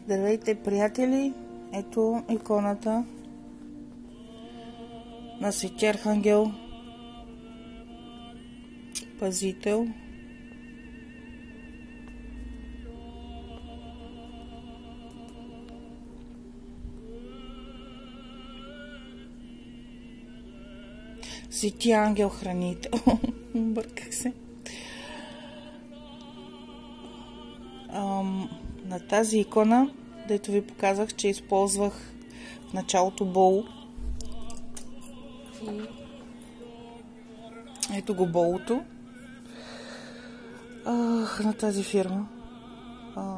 Здравейте, приятели! Ето иконата на Свети Архангел Пазител. Свети Ангел Хранител. Бърках се. На тази икона, дето ви показах, че използвах в началото бол. И ето го болото на тази фирма.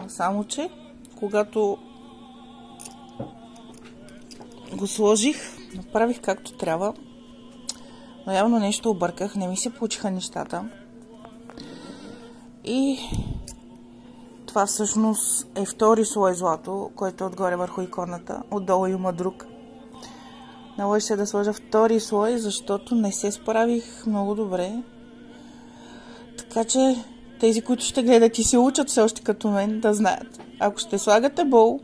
Само че, когато го сложих, направих както трябва, но явно нещо обърках, не ми се получиха нещата. И това всъщност е втори слой злато, който е отгоре върху иконата. Отдолу има друг. Наложи се да сложа втори слой, защото не се справих много добре. Така че тези, които ще гледат и се учат все още като мен, да знаят. Ако ще слагате бол,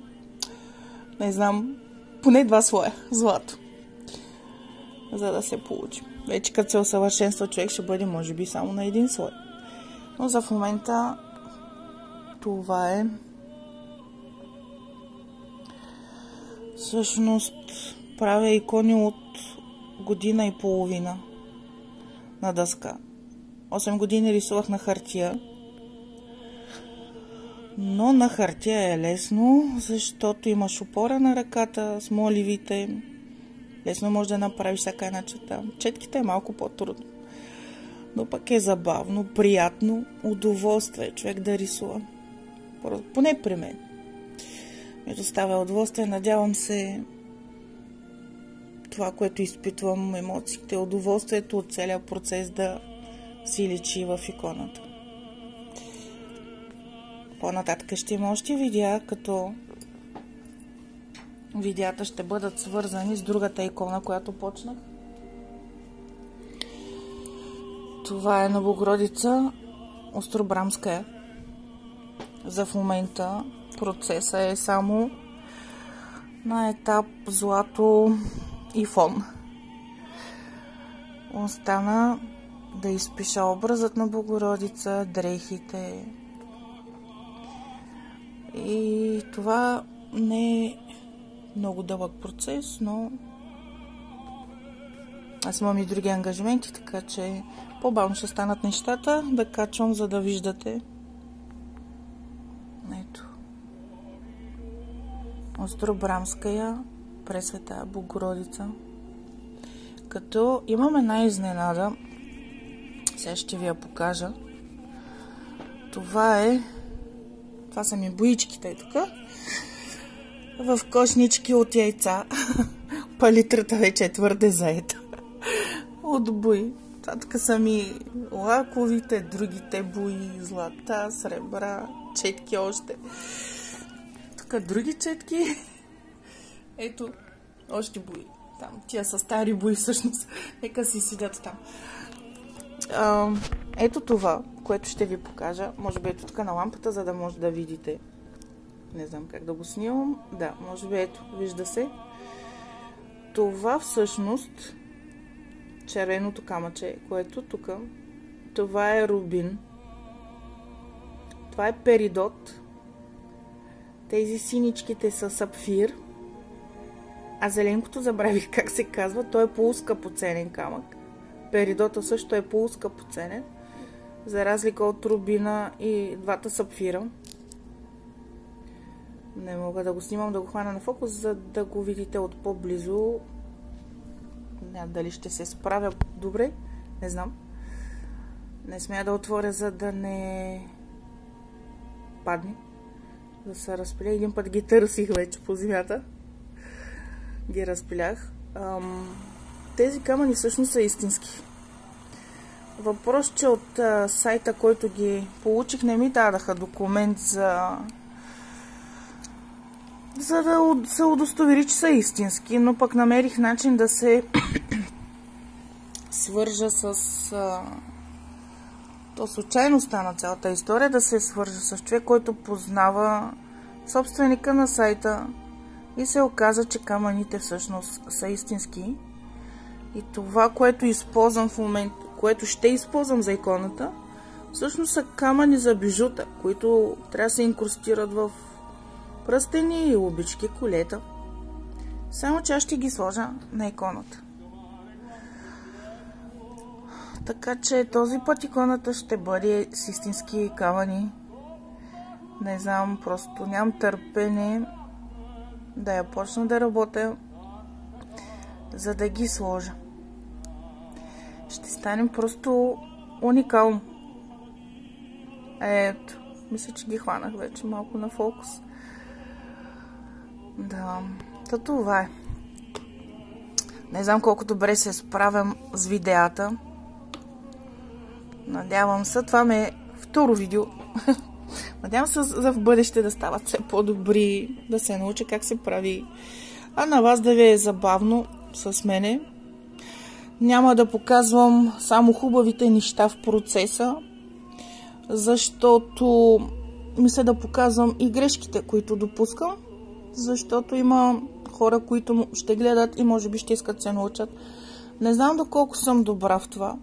не знам, поне 2 слоя злато, за да се получи. Вече като се усъвършенства човек, ще бъде може би само на 1 слой. Но за в момента това е. Всъщност правя икони от 1,5 година на дъска. 8 години рисувах на хартия. Но на хартия е лесно, защото имаш опора на ръката, смоливите. Лесно може да направиш всяка една чета. Четките е малко по-трудно. Но пък е забавно, приятно, удоволствие човек да рисува. Поне при мен. Ми доставя удоволствие. Надявам се това, което изпитвам, емоциите, удоволствието от целия процес да си личи в иконата. По-нататък ще има още видеа, като видеята ще бъдат свързани с другата икона, която почнах. Това е на Богородица Острабрамска. За в момента процеса е само на етап злато и фон. Остана да изпиша образът на Богородица, дрехите. И това не е много дълъг процес, но аз имам и други ангажименти, така че по-бавно ще станат нещата. Да качвам, за да виждате. Ето. Острабрамска Пресвета Богородица. Като имам една изненада, сега ще ви я покажа. Това са ми боичките тук. В кошнички от яйца. Палитрата вече е твърде заета. От бои. Това тук са ми лаковите, другите бои, злата, сребра, четки още. Тук други четки. Ето, още бои. Там, тия са стари бои всъщност. Нека си седят там. Ето това, което ще ви покажа. Може би ето тук на лампата, за да може да видите. Не знам как да го снимам. Да, може би ето, вижда се. Това всъщност, червеното камъче, което тук, това е рубин. Това е перидот. Тези синичките са сапфир. А зеленкото забравих как се казва. Той е полускъпоценен камък. Перидота също е полускъпоценен. За разлика от рубина и двата сапфира. Не мога да го снимам, да го хвана на фокус, за да го видите от по-близо. Не, дали ще се справя добре, не знам. Не смея да отворя, за да не падне. Да се разпиля. Един път ги търсих вече по земята. Ги разпилях. Тези камъни всъщност са истински. Въпрос, че от сайта, който ги получих, не ми дадаха документ за да се удостовери, че са истински, но пък намерих начин да се свържа с... То случайно стана цялата история, да се свържа с човек, който познава собственика на сайта и се оказа, че камъните всъщност са истински. И това, което използвам в момента, което ще използвам за иконата, всъщност са камъни за бижута, които трябва да се инкрустират в пръстени, обички, колета. Само че аз ще ги сложа на иконата. Така че този път иконата ще бъде с истински камъни. Не знам, просто нямам търпение да я почна да работя, за да ги сложа. Ще стане просто уникално. Ето, мисля, че ги хванах вече малко на фокус. Да, това е. Не знам колко добре се справям с видеята. Надявам се, това ми е второ видео. Надявам се за в бъдеще да стават все по-добри, да се науча как се прави. А на вас да ви е забавно с мене. Няма да показвам само хубавите неща в процеса, защото мисля да показвам и грешките, които допускам, защото има хора, които ще гледат и може би ще искат да се научат. Не знам доколко съм добра в това.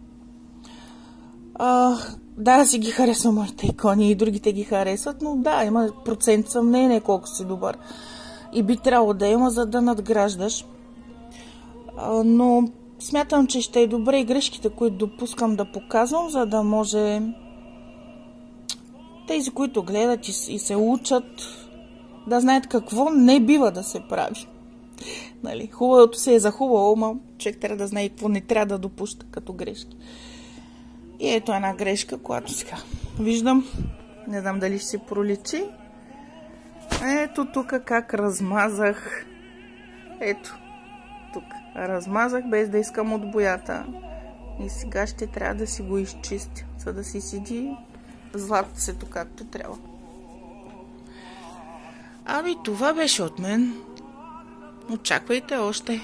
Да, си ги харесвам моите икони и другите ги харесват, но да, има процент съмнение колко си добър. И би трябвало да има, за да надграждаш. Но смятам, че ще е добре и грешките, които допускам да показвам, за да може тези, които гледат и се учат, да знаят какво не бива да се прави. Нали? Хубавото се е за хубаво, но човек трябва да знае какво не трябва да допуща като грешки. И ето една грешка, която сега виждам. Не знам дали ще се проличи. Ето тук как размазах. Ето. Тук размазах без да искам от боята. И сега ще трябва да си го изчистя, за да си седи златцето както трябва. Ами това беше от мен. Очаквайте още.